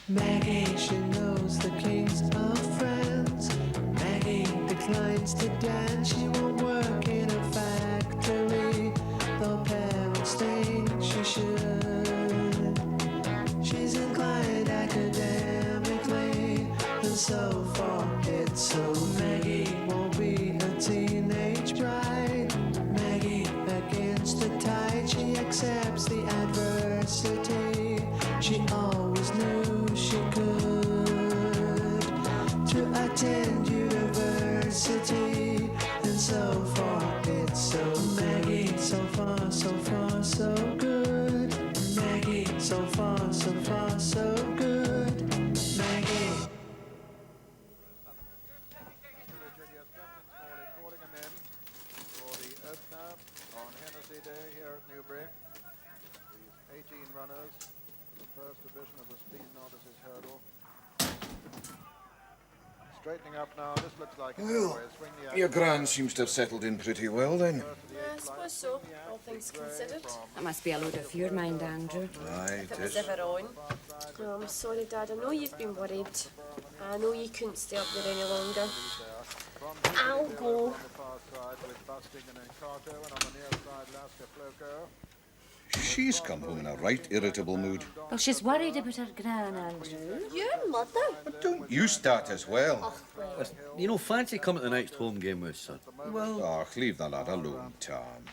Maggie, she knows the kings of France. Maggie declines to dance. She won't work in a factory, though parents think she should. She's inclined academically, and so far it's so. Maggie won't be a teenage bride. Maggie against the tide, she accepts the adversity. She always knew she could to attend university, and so far it's so. Maggie, so far, so far, so good. Maggie, so far, so far, so good. Maggie. Virginia's Captain Smalley calling them in for the opener on Hennessy Day here at Newbury. These 18 runners, the first division of the speed novices hurdle. Straightening up now, this looks like a Well, swing the your action. gran seems to have settled in pretty well then. I suppose so, all things considered. That must be a load off your mind, Andrew. Aye, If it it was is. ever on. Oh, I'm sorry, Dad. I know you've been worried. I know you couldn't stay up there any longer. I'll go. On the far side with Busting and Encarto, and on the near side Lasker Floco. She's come home in a right irritable mood. Well, she's worried about her gran, Andrew. Your mother? But don't you start as well. Oh, well. You know, fancy coming to the next home game with us, son. Oh, leave the lad alone, Tom.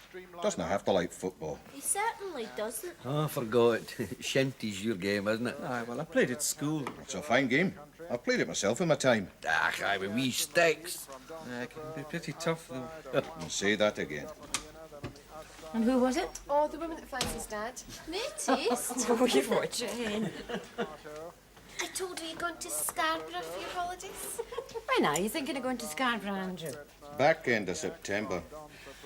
Doesn't have to like football. He certainly doesn't. Oh, I forgot. Shinty's your game, isn't it? Aye, well, I played at school. It's a fine game. I've played it myself in my time. Ah, aye, with wee sticks. It can be pretty tough, though. And say that again. And who was it? Oh, the woman that finds his dad. Me taste. Oh, you're watching. I told her you're going to Scarborough for your holidays. When are you thinking of going to Scarborough, Andrew? Back end of September.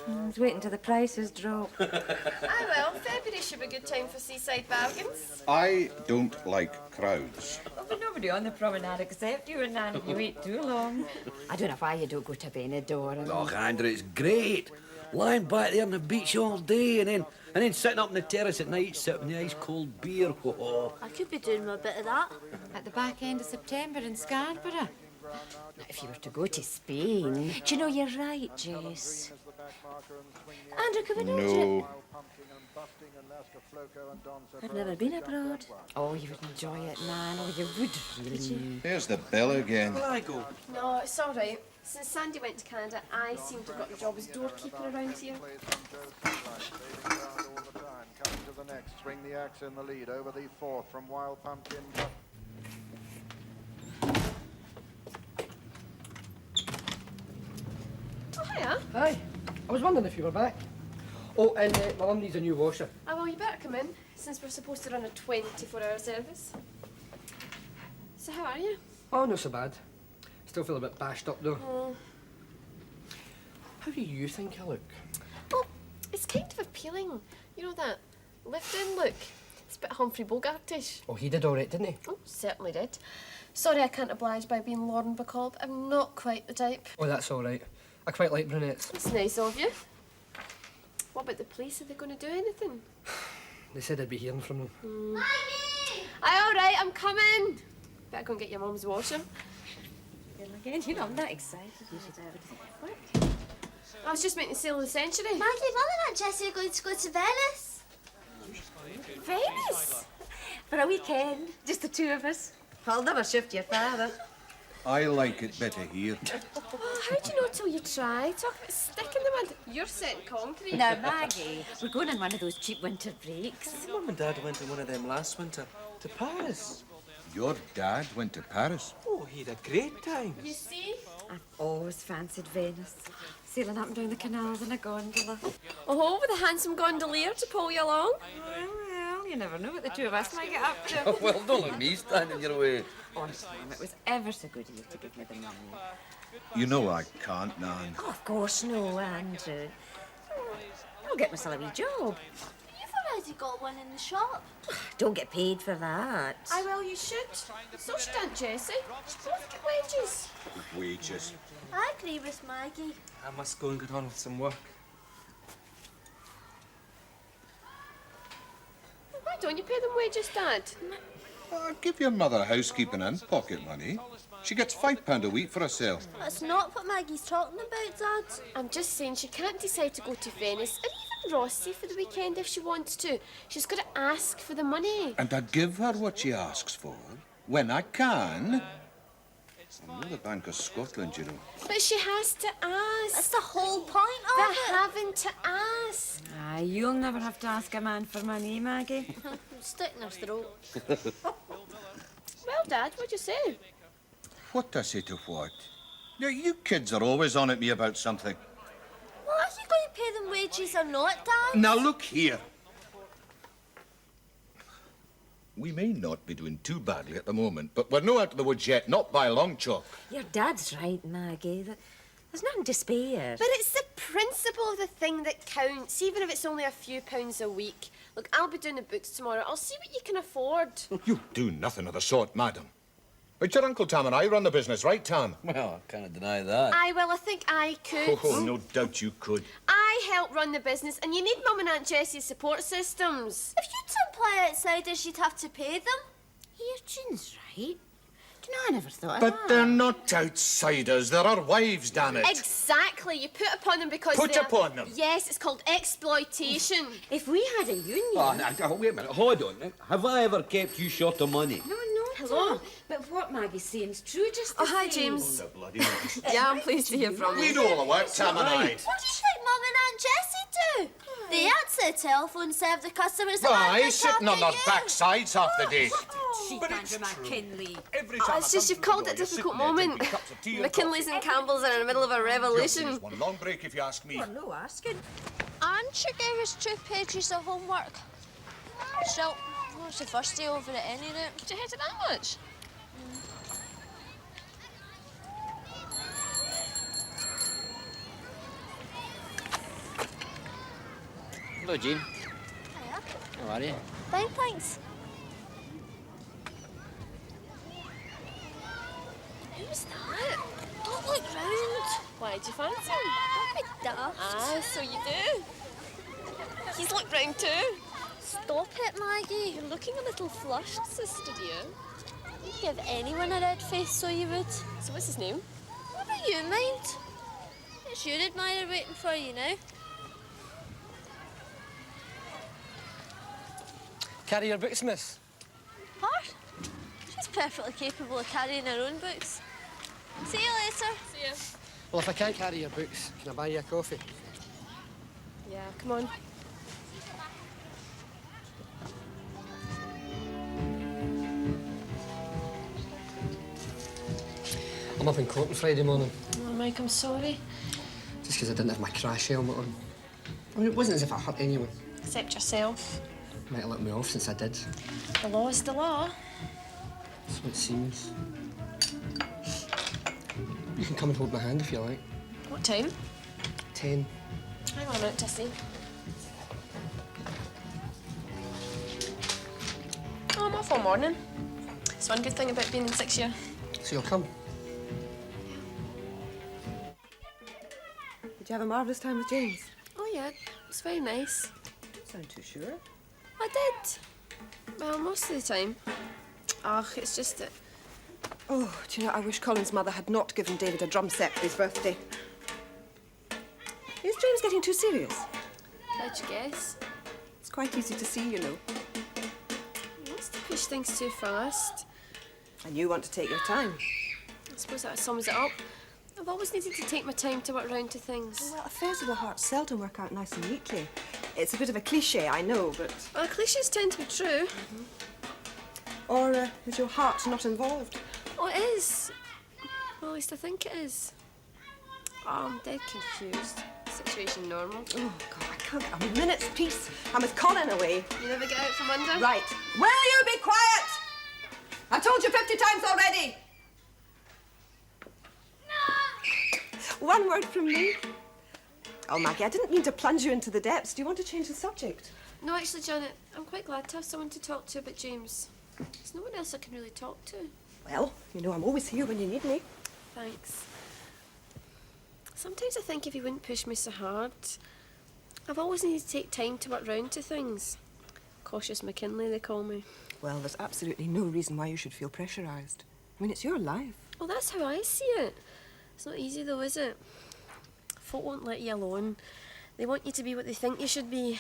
I was waiting till the prices drop. Aye, well, February should be a good time for seaside bargains. I don't like crowds. Well, but nobody on the promenade except you and Nan if you wait too long. I don't know why you don't go to Benidorm. Oh, Andrew, it's great. Lying back there on the beach all day and then sitting up on the terrace at night sipping the ice cold beer. Oh. I could be doing a bit of that. At the back end of September in Scarborough. Now, if you were to go to Spain... Do you know, you're right, Jess. Andrew, can we not... No. I've never been abroad. Oh, you would enjoy it, Nan. Oh, you would, really. There's the bell again. Will I go? No, it's all right. Since Sandy went to Canada, I seem to have got the job as doorkeeper around here. Coming to the next, swing the axe in the lead over the fourth from Wild Pumpkin. Oh, hiya. Hi. I was wondering if you were back. Oh, and my mum needs a new washer. Ah, well, you better come in, since we're supposed to run a 24-hour service. So how are you? Oh, not so bad. Still feel a bit bashed up, though. How do you think I look? Well, it's kind of appealing. You know that lift-in look? It's a bit Humphrey Bogartish. Oh, he did all right, didn't he? Oh, certainly did. Sorry I can't oblige by being Lauren Bacall. I'm not quite the type. Oh, that's all right. I quite like brunettes. It's nice of you. What about the police? Are they going to do anything? They said I'd be hearing from them. Maggie! Aye, all right, I'm coming. Better go and get your mum's washer. Again, you know, I'm not excited. You should have it. I was just making the sale of the century. Maggie, Mum and Aunt Jessie are going to go to Venice. Venice? For a weekend, just the two of us. I'll never shift your father. I like it better here. Oh, how do you know till you try? Talk about stick in the mud. You're setting concrete. Now, Maggie, we're going on one of those cheap winter breaks. Mum and Dad went on one of them last winter to Paris. Your dad went to Paris. Oh, he had a great time. You see? I've always fancied Venice. Sailing up and down the canals in a gondola. Oh, with a handsome gondolier to pull you along. Well, you never know what the two of us might get up to. Well, don't let me stand in your way. Honestly, Mum, it was ever so good of you to give me the money. You know I can't, Nan. Oh, of course no, Andrew. I'll get myself a wee job. You've already got one in the shop. Don't get paid for that. Aye, well, you should. So should Aunt Jessie. Should both get wages. Wages. I agree with Maggie. I must go and get on with some work. Why don't you pay them wages, Dad? Give your mother housekeeping and pocket money. She gets £5 a week for herself. That's not what Maggie's talking about, Dad. I'm just saying she can't decide to go to Venice or even Rossi for the weekend if she wants to. She's got to ask for the money. And I give her what she asks for, when I can. I'm not the Bank of Scotland, you know. But she has to ask. That's the whole point of They're it. having to ask. Ah, you'll never have to ask a man for money, Maggie. Stick in her throat. Well, Dad, what'd you say? What I say to what? Now, you kids are always on at me about something. Well, are you going to pay them wages or not, Dad? Now, look here. We may not be doing too badly at the moment, but we're no out of the woods yet, not by a long chalk. Your dad's right, Maggie. There's nothing to spare. But it's the principle of the thing that counts, even if it's only a few pounds a week. Look, I'll be doing the books tomorrow. I'll see what you can afford. You do nothing of the sort, madam. It's your Uncle Tom and I run the business, right, Tom? Well, I can't deny that. Well, I think I could. Oh, no doubt you could. I help run the business, and you need Mum and Aunt Jessie's support systems. If you to employ outsiders, you'd have to pay them. Here, Jean's right. Do you know, I never thought of But that. they're not outsiders. They're our wives, damn it. Exactly. You put upon them because Put they're... upon them? Yes, it's called exploitation. If we had a union... Oh, now, wait a minute, hold on. Have I ever kept you short of money? No, Hello? Tom. But what Maggie's saying's true, just the Oh, hi, same. James. The bloody mess. Yeah, I'm pleased to hear from We you. do all the work, Tom and I. What do you think Mum and Aunt Jessie do? They answer the telephone, serve the customers, and Why, look sitting on after their you. backsides half the day. She Andrew McKinley. Every Oh, it's just you've called it a difficult moment. McKinley's and Campbell's are in the middle of a revolution. One long break, if you ask me. No asking. Aunt you gave us 2 pages of homework. Still, it's the first day over at any rate. Did you hate it that much? Hello, Jean. Hiya. How are you? Fine, thanks. Who's that? Don't look round. Why, do you fancy him? Don't be daft. So you do. He's looked round too. Stop it, Maggie. You're looking a little flushed, sister dear. You'd give anyone a red face, so you would. So what's his name? What about you, mind? It's your admirer waiting for you now. Carry your books, miss. Her? She's perfectly capable of carrying her own books. See you later. See ya. Well, if I can't carry your books, can I buy you a coffee? Yeah, come on. I'm up in court on Friday morning. Oh, Mike, I'm sorry. Just because I didn't have my crash helmet on. I mean, it wasn't as if I hurt anyone. Accept yourself. Might have let me off since I did. The law is the law. That's what it seems. You can come and hold my hand if you like. What time? 10. Hang on a minute, Tessie. Oh, I'm off all morning. It's one good thing about being in 6th year. So you'll come? Did you have a marvellous time with James? Oh, yeah. It's very nice. Sound too sure. I did. Well, most of the time. Ugh, it's just that... Oh, do you know, I wish Colin's mother had not given David a drum set for his birthday. Is James getting too serious? How'd you guess? It's quite easy to see, you know. He wants to push things too fast. And you want to take your time. I suppose that sums it up. I've always needed to take my time to work round to things. Well, affairs of the heart seldom work out nice and neatly. It's a bit of a cliché, I know, but... Well, cliches tend to be true. Or is your heart not involved? Oh, it is. Well, at least I think it is. Oh, I'm dead confused. Situation normal. Oh, God, I can't get a minute's peace. I'm with Colin away. You never get out from under? Right. Will you be quiet? I've told you 50 times already. No. One word from me. Oh, Maggie, I didn't mean to plunge you into the depths. Do you want to change the subject? No, actually, Janet, I'm quite glad to have someone to talk to about James. There's no one else I can really talk to. Well, you know I'm always here when you need me. Thanks. Sometimes I think if he wouldn't push me so hard, I've always needed to take time to work round to things. Cautious McKinley, they call me. Well, there's absolutely no reason why you should feel pressurised. I mean, it's your life. Well, that's how I see it. It's not easy though, is it? Folk won't let you alone. They want you to be what they think you should be.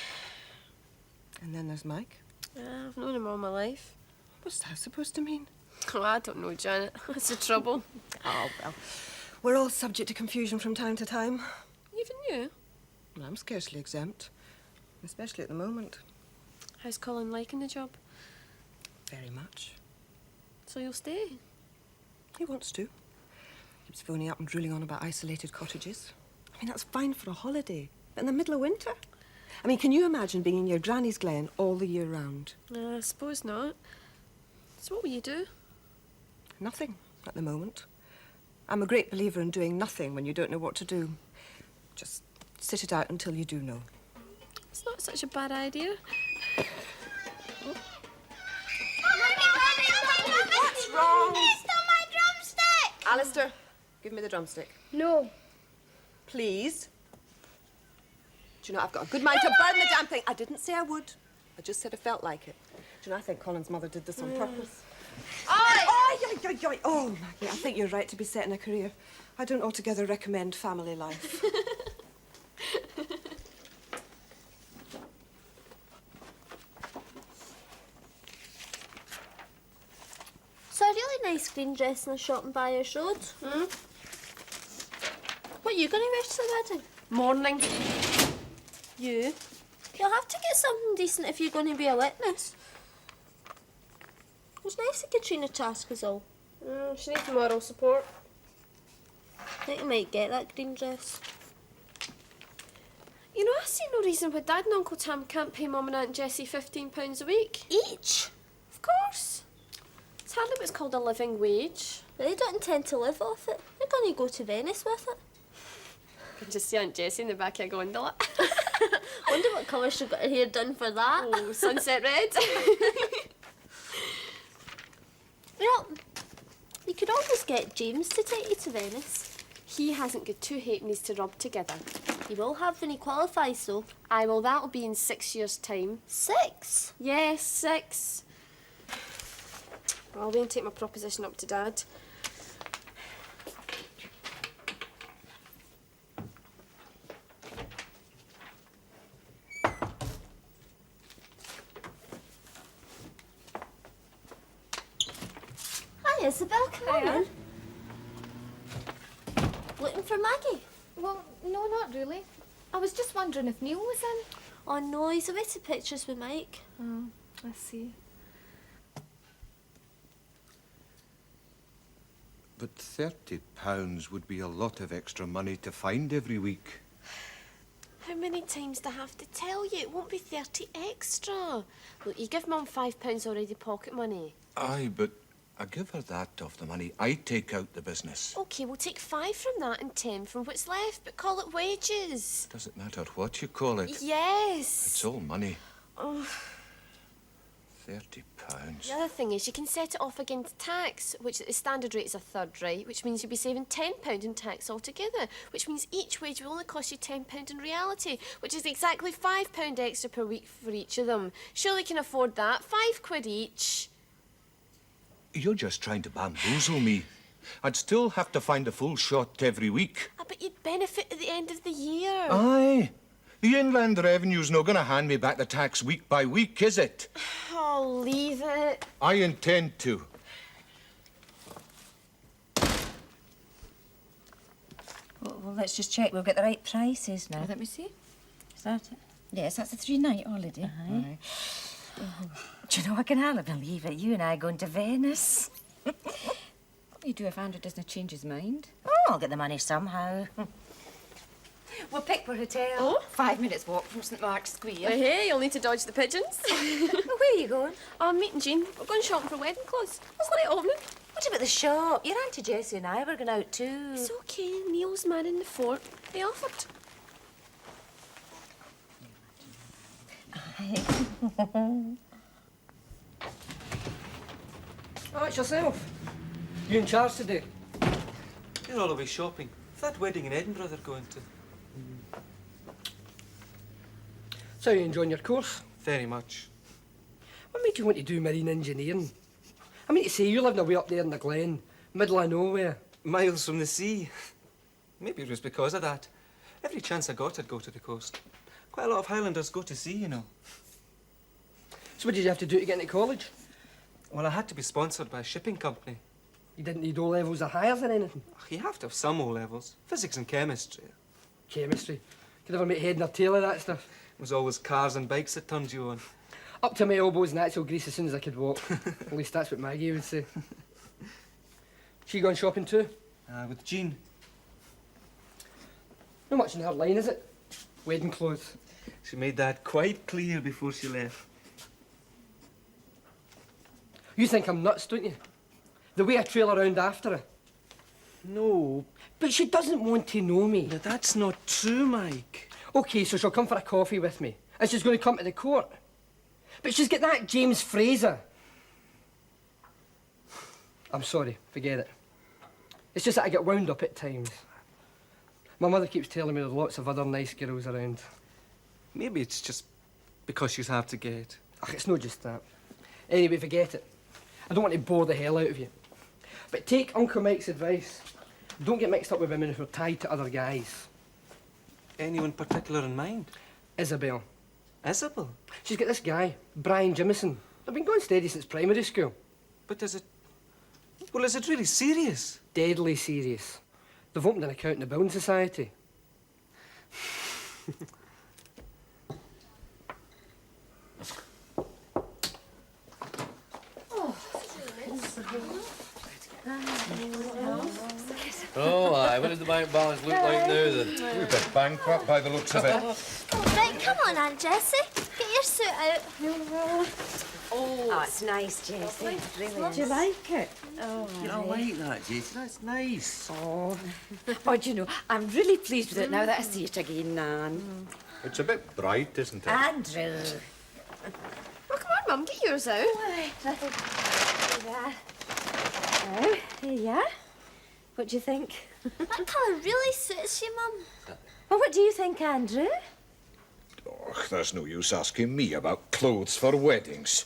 And then there's Mike. I've known him all my life. What's that supposed to mean? Oh, I don't know, Janet. That's the trouble. Oh, well, we're all subject to confusion from time to time. Even you? Well, I'm scarcely exempt, especially at the moment. How's Colin liking the job? Very much. So you'll stay? He wants to. Keeps phoning up and drooling on about isolated cottages. I mean, that's fine for a holiday, but in the middle of winter? I mean, can you imagine being in your granny's glen all the year round? I suppose not. So what will you do? Nothing at the moment. I'm a great believer in doing nothing when you don't know what to do. Just sit it out until you do know. It's not such a bad idea. What's wrong? Missed on my drumstick! Alistair, give me the drumstick. No. Please. Do you know, I've got a good mind to burn the damn thing. I didn't say I would. I just said I felt like it. Do you know, I think Colin's mother did this on purpose. Oh, Maggie, I think you're right to be setting a career. I don't altogether recommend family life. It's a really nice green dress in the shop in Byers Road. What are you going to wear to the wedding? Morning. You? You'll have to get something decent if you're going to be a witness. It was nice of Katrina to ask us all. She needs moral support. I think you might get that green dress. You know, I see no reason why Dad and Uncle Tam can't pay Mum and Aunt Jessie £15 a week. Each? Of course. It's hardly what's called a living wage. But they don't intend to live off it. They're going to go to Venice with it. I can just see Aunt Jessie in the back of a gondola. Wonder what colour she got her hair done for that. Oh, sunset red. Well, you could always get James to take you to Venice. He hasn't got two halfpennies to rub together. He will have when he qualifies, though. Aye, well, that'll be in 6 years' time. 6? Yes, 6. I'll wait and take my proposition up to Dad. Hi, Isabel, come Hiya. on in. Looking for Maggie? Well, no, not really. I was just wondering if Neil was in. Oh no, he's away to pictures with Mike. Oh, I see. But £30 would be a lot of extra money to find every week. How many times do I have to tell you? It won't be 30 extra. Look, you give Mum £5 already pocket money. Aye, but I give her that off the money I take out the business. OK, we'll take 5 from that and 10 from what's left, but call it wages. Doesn't matter what you call it. Yes. It's all money. Oh. £30. The other thing is you can set it off against tax, which at the standard rate is a third, right? Which means you'll be saving £10 in tax altogether, which means each wage will only cost you £10 in reality, which is exactly £5 extra per week for each of them. Surely you can afford that. £5 each. You're just trying to bamboozle me. I'd still have to find a full shot every week. Ah, but you'd benefit at the end of the year. Aye. The Inland Revenue's not going to hand me back the tax week by week, is it? Oh, leave it. I intend to. Well, let's just check we've got the right prices now. Let me see. Is that it? Yes, that's a 3-night holiday. Aye. Do you know, I can hardly believe it. You and I going to Venice. What do you do if Andrew doesn't change his mind? Oh, I'll get the money somehow. We'll pick our hotel. Oh? 5 minutes walk from St Mark's Square. Hey, you'll need to dodge the pigeons. Well, where are you going? Oh, I'm meeting Jean. We're going shopping for wedding clothes. Isn't it opening? What about the shop? Your Auntie Jessie and I were going out too. It's OK. Neil's man in the fort. They offered. Oh, it's yourself. You in charge today? You're all away shopping. Is that wedding in Edinburgh they're going to? So you enjoying your course? Very much. What made you want to do marine engineering? I mean to say, you're living away up there in the glen, middle of nowhere. Miles from the sea. Maybe it was because of that. Every chance I got, I'd go to the coast. Quite a lot of Highlanders go to sea, you know. So what did you have to do to get into college? Well, I had to be sponsored by a shipping company. You didn't need O-levels or higher than anything? You have to have some O-levels. Physics and chemistry. Chemistry. Could never make head nor tail of that stuff. It was always cars and bikes that turned you on. Up to my elbows in actual grease as soon as I could walk. At least that's what Maggie would say. She gone shopping too? With Jean. Not much in her line, is it? Wedding clothes. She made that quite clear before she left. You think I'm nuts, don't you? The way I trail around after her. No. But she doesn't want to know me. Now, that's not true, Mike. OK, so she'll come for a coffee with me. And she's going to come to the court. But she's got that James Fraser. I'm sorry, forget it. It's just that I get wound up at times. My mother keeps telling me there's lots of other nice girls around. Maybe it's just because she's hard to get. Ach, it's not just that. Anyway, forget it. I don't want to bore the hell out of you. But take Uncle Mike's advice. Don't get mixed up with women who are tied to other guys. Anyone particular in mind? Isabel. Isabel? She's got this guy, Brian Jimison. They've been going steady since primary school. But is it... Well, is it really serious? Deadly serious. They've opened an account in the Building Society. Oh, aye. What does the bank balance look like now, then? We're a bit bankrupt by the looks of it. Right, come on, Aunt Jessie. Get your suit out. Oh, it's nice, Jessie. It's brilliant. Do you like it? Oh, I like that, Jesse. That's nice. Oh, do you know, I'm really pleased with it now that I see it again, Nan. It's a bit bright, isn't it? Andrew. Oh, come on, Mum, get yours out. Oh, here you are. What do you think? That colour really suits you, Mum. Well, what do you think, Andrew? Oh, there's no use asking me about clothes for weddings.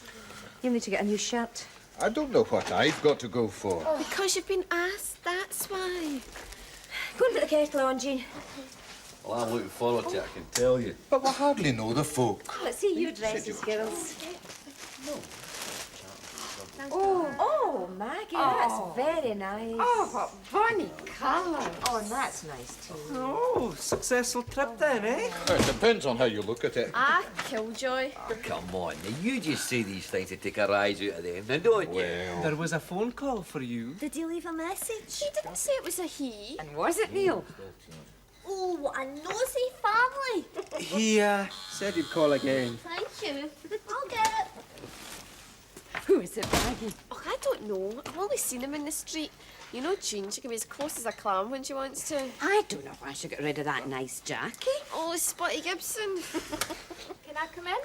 You'll need to get a new shirt. I don't know what I've got to go for. Because you've been asked, that's why. Go and put the kettle on, Jean. Well, I'm looking forward to it, I can tell you. But we hardly know the folk. Let's see your dresses, girls. Oh, Maggie, that's very nice. Oh, what funny colour. Oh, and that's nice too. Oh, successful trip then, eh? It depends on how you look at it. Ah, Killjoy. Come on, now you just say these things to take a rise out of them, now don't you? Well, There was a phone call for you. Did he leave a message? She didn't say it was a he. And was it, Neil? Oh, what a nosy family. He, said he'd call again. Thank you. I'll get it. Who is it, Maggie? Oh, I don't know. I've only seen him in the street. You know, Jean, she can be as close as a clam when she wants to. I don't know why she got rid of that nice Jackie. Oh, Spotty Gibson. Can I come in?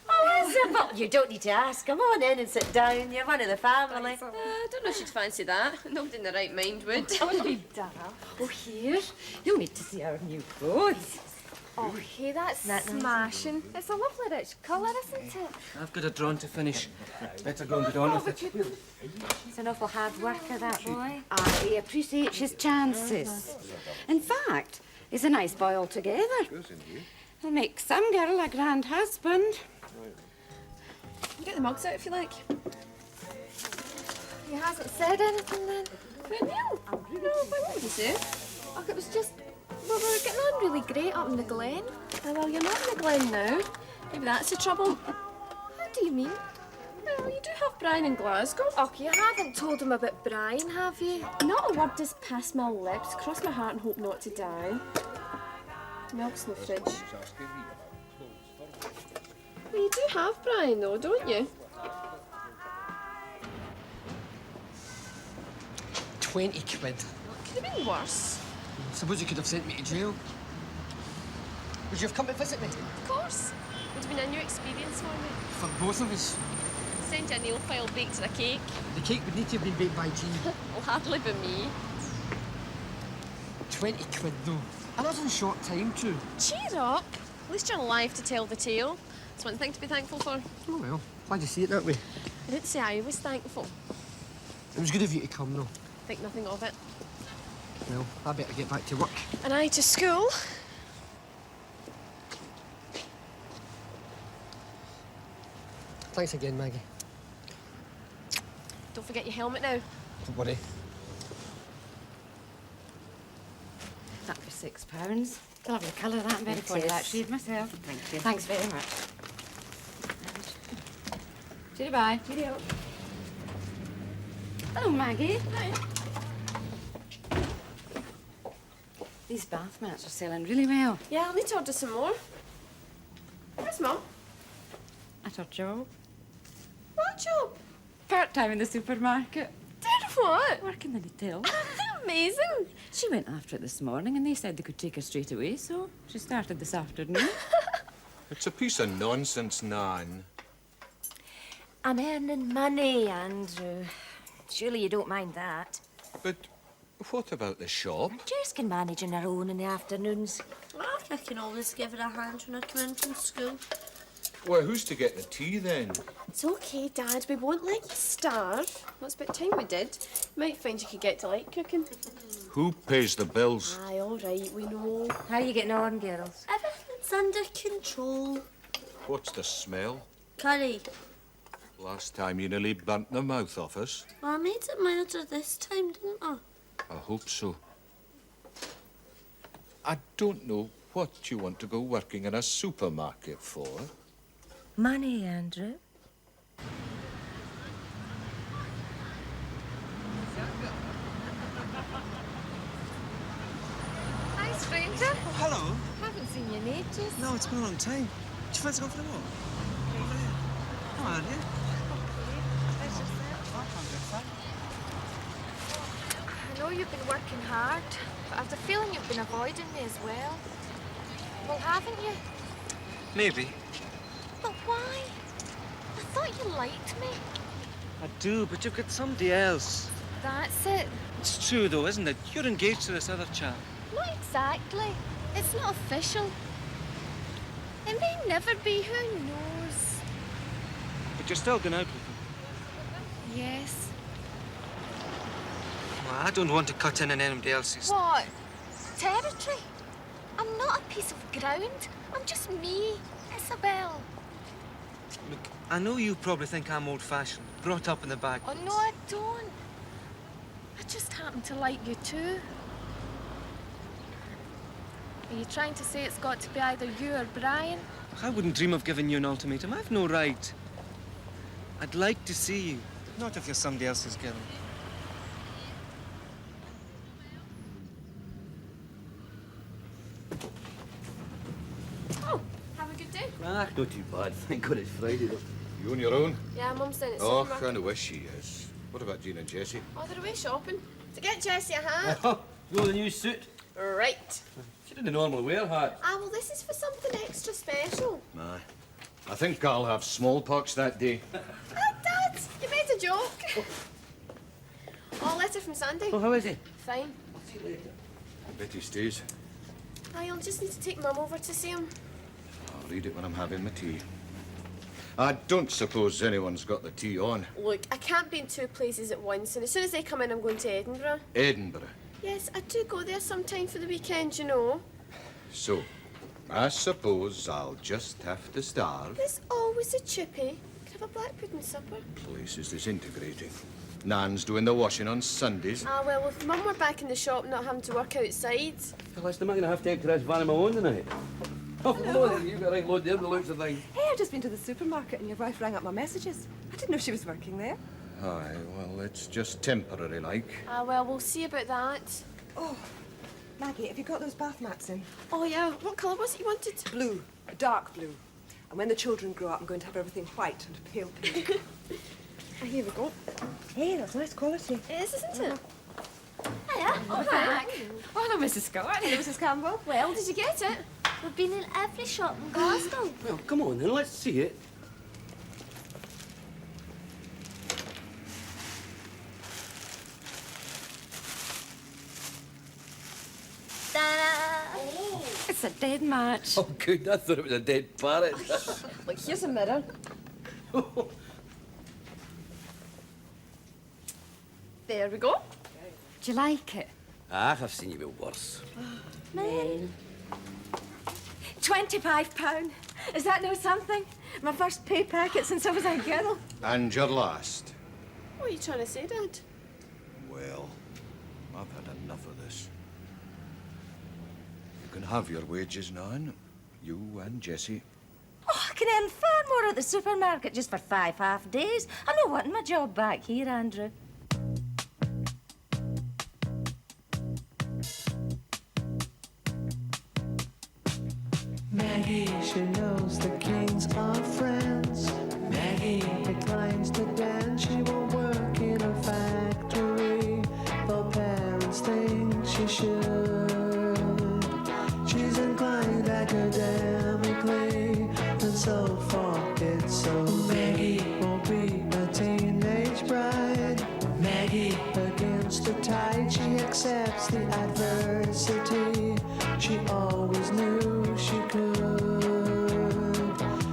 Oh, Isabel, you don't need to ask. Come on in and sit down. You're one of the family. I don't know if she'd fancy that. Nobody in their right mind would. Don't be daft. Oh, here. You'll need to see our new clothes. Oh, hey, that's smashing. It's a lovely rich colour, isn't it? I've got a drawn to finish. Better go and get on with it. He's an awful hard worker, that boy. He appreciates his chances. In fact, he's a nice boy altogether. He'll make some girl a grand husband. Get the mugs out if you like. He hasn't said anything then. But Neil, no, what would he say? Oh, it was just, well, we were getting on really great up in the glen. Oh, well, you're not in the glen now. Maybe that's the trouble. How do you mean? Well, you do have Brian in Glasgow. Oh, you haven't told him about Brian, have you? Not a word has passed my lips. Cross my heart and hope not to die. Milk's in the fridge. Well, you do have Brian, though, don't you? 20 quid. Could have been worse. Suppose you could have sent me to jail. Would you have come to visit me? Of course. Would have been a new experience for me. For both of us. Send you a nail file baked in a cake. The cake would need to have been baked by Jean. Will hardly be me. 20 quid, though. And that's in a short time, too. Cheer up. At least you're alive to tell the tale. It's one thing to be thankful for. Oh, well, glad you see it that way. I didn't say I was thankful. It was good of you to come, though. Think nothing of it. Well, I better get back to work. And I to school. Thanks again, Maggie. Don't forget your helmet now. Don't worry. That for £6. Lovely colour, that. I'm very It fond of that is. shade myself. Thank you. Thanks very much. Cheerio, bye. Cheerio. Hello, Maggie. Hi. These bath mats are selling really well. Yeah, I'll need to order some more. Where's Mum? At her job. What job? Part-time in the supermarket. Did what? Working in the till. Amazing. She went after it this morning and they said they could take her straight away, so she started this afternoon. It's a piece of nonsense, Nan. I'm earning money, Andrew. Surely you don't mind that. But what about the shop? Jess can manage on her own in the afternoons. I can always give her a hand when I come in from school. Well, who's to get the tea, then? It's okay, Dad. We won't let you starve. Well, it's about time we did. Might find you could get to like cooking. Who pays the bills? Aye, all right, we know. How are you getting on, girls? Everything's under control. What's the smell? Curry. Last time you nearly burnt the mouth off us. Well, I made it milder this time, didn't I? I hope so. I don't know what you want to go working in a supermarket for. Money, Andrew. Hi, stranger. Oh, hello. Haven't seen you in ages. No, it's been a long time. Do you fancy going for a walk? Over there. Come on, yeah? I know you've been working hard, but I've the feeling you've been avoiding me as well. Well, haven't you? Maybe. But why? I thought you liked me. I do, but you've got somebody else. That's it. It's true, though, isn't it? You're engaged to this other chap. Not exactly. It's not official. It may never be, who knows? But you're still going out with him. Yes. Well, I don't want to cut in on anybody else's. What? Territory? I'm not a piece of ground. I'm just me, Isabel. Look, I know you probably think I'm old-fashioned, brought up in the back. Oh, no, I don't. I just happen to like you too. Are you trying to say it's got to be either you or Brian? I wouldn't dream of giving you an ultimatum. I've no right. I'd like to see you, not if you're somebody else's girl. Oh, have a good day. Ah, not too bad. Thank God it's Friday, though. You on your own? Yeah, Mum's down at the Oh, supermarket. I know where she is. What about Jean and Jessie? Oh, they're away shopping. To get Jessie a hat. Oh, you know the new suit? Right. She didn't normally wear hat. Ah, well, this is for something extra special. Aye. I think I'll have smallpox that day. Ah, Dad, you made a joke. Oh, letter from Sandy. Oh, how is he? Fine. See you later. I bet he stays. I'll just need to take Mum over to see him. I'll read it when I'm having my tea. I don't suppose anyone's got the tea on. Look, I can't be in two places at once, and as soon as they come in, I'm going to Edinburgh. Edinburgh. Yes, I do go there sometime for the weekend, you know. So, I suppose I'll just have to starve. There's always a chippy. Could have a black pudding supper. Place is disintegrating. Nan's doing the washing on Sundays. Ah, well, if Mum were back in the shop, not having to work outside. Well, listen, am I going to have to empty this van on my own tonight? Oh, hello there. You've got a right load there, the looks of things. Hey, I've just been to the supermarket and your wife rang up my messages. I didn't know she was working there. Aye, well, it's just temporary, like. Ah, well, we'll see about that. Oh, Maggie, have you got those bath mats in? Oh, yeah. What colour was it you wanted? Blue, a dark blue. And when the children grow up, I'm going to have everything white and pale pink. Ah, here we go. Hey, that's nice quality. It is, isn't it? Hiya. Oh, back. Oh, hello, Mrs. Scott. Hello, Mrs. Campbell. Well, did you get it? We've been in every shop in Glasgow. Well, come on then, let's see it. Ta-da! It's It's a dead match. Oh, good. I thought it was a dead parrot. Look, here's a mirror. There we go. Do you like it? Ah, I've seen you with worse. Men. £25. Is that no something? My first pay packet since I was a girl. And your last. What are you trying to say, Dad? Well, I've had enough of this. You can have your wages now, you and Jessie. Oh, I can earn far more at the supermarket just for 5 half days. I'm not wanting my job back here, Andrew. Maggie, she knows the kings are friends. Maggie declines to dance. She won't work in a factory, though parents think she should. She's inclined academically, and so far it's so. Maggie won't be a teenage bride. Maggie against the tide, she accepts the adversity. She always knew she could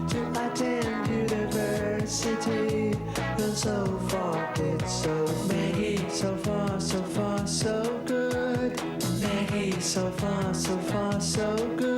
to attend university, and so far it's so. Maggie, so far, so far, so good. Maggie, so far, so far, so good.